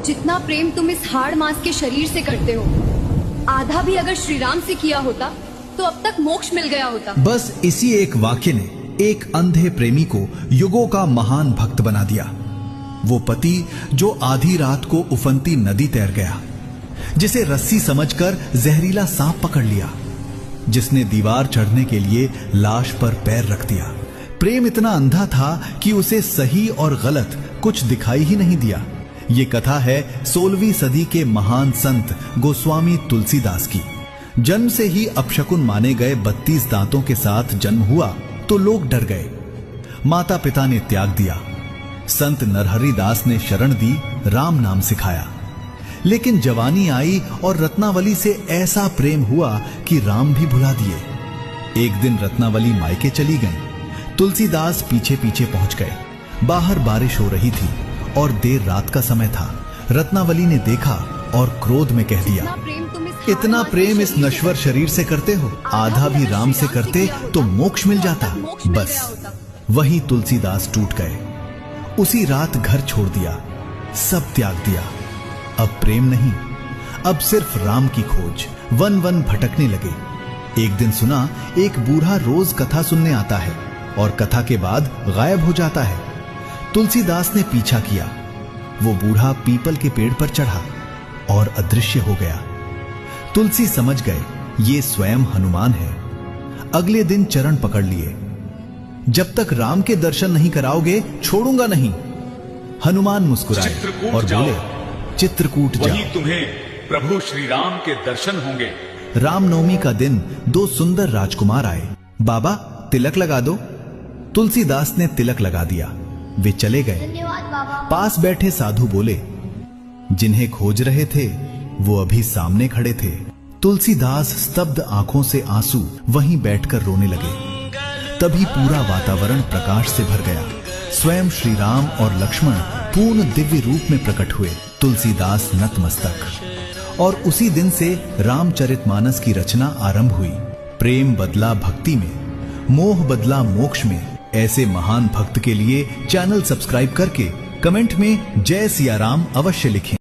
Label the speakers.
Speaker 1: जितना प्रेम तुम इस हाड़ मांस के शरीर से करते हो, आधा भी अगर श्री राम से किया होता तो अब तक मोक्ष मिल गया होता।
Speaker 2: बस इसी एक वाक्य ने एक अंधे प्रेमी को युगों का महान भक्त बना दिया। वो पति जो आधी रात को उफनती नदी तैर गया, जिसे रस्सी समझकर जहरीला सांप पकड़ लिया, जिसने दीवार चढ़ने के लिए लाश पर पैर रख दिया। प्रेम इतना अंधा था कि उसे सही और गलत कुछ दिखाई ही नहीं दिया। ये कथा है 16वीं सदी के महान संत गोस्वामी तुलसीदास की। जन्म से ही अपशकुन माने गए 32 दांतों के साथ जन्म हुआ तो लोग डर गए। माता पिता ने त्याग दिया। संत नरहरि दास ने शरण दी, राम नाम सिखाया। लेकिन जवानी आई और रत्नावली से ऐसा प्रेम हुआ कि राम भी भुला दिए। एक दिन रत्नावली मायके चली गई। तुलसीदास पीछे पीछे पहुंच गए। बाहर बारिश हो रही थी और देर रात का समय था। रत्नावली ने देखा और क्रोध में कह दिया, इतना प्रेम इस नश्वर शरीर से करते हो, आधा भी राम से करते तो मोक्ष मिल जाता। बस वहीं तुलसीदास टूट गए। उसी रात घर छोड़ दिया, सब त्याग दिया। अब प्रेम नहीं, अब सिर्फ राम की खोज। वन वन भटकने लगे। एक दिन सुना एक बूढ़ा रोज कथा सुनने आता है और कथा के बाद गायब हो जाता है। तुलसीदास ने पीछा किया। वो बूढ़ा पीपल के पेड़ पर चढ़ा और अदृश्य हो गया। तुलसी समझ गए ये स्वयं हनुमान है। अगले दिन चरण पकड़ लिए, जब तक राम के दर्शन नहीं कराओगे छोड़ूंगा नहीं। हनुमान मुस्कुराए और बोले, चित्रकूट जाओ,
Speaker 3: वहीं तुम्हें प्रभु श्री राम के दर्शन होंगे।
Speaker 2: रामनवमी का दिन 2 सुंदर राजकुमार आए। बाबा तिलक लगा दो। तुलसीदास ने तिलक लगा दिया। वे चले गए। पास बैठे साधु बोले, जिन्हें खोज रहे थे वो अभी सामने खड़े थे। तुलसीदास स्तब्ध आंखों से आंसू वहीं बैठकर रोने लगे। तभी पूरा वातावरण प्रकाश से भर गया। स्वयं श्री राम और लक्ष्मण पूर्ण दिव्य रूप में प्रकट हुए। तुलसीदास नतमस्तक। और उसी दिन से रामचरितमानस की रचना आरंभ हुई। प्रेम बदला भक्ति में, मोह बदला मोक्ष में। ऐसे महान भक्त के लिए चैनल सब्सक्राइब करके कमेंट में जय सिया राम अवश्य लिखें।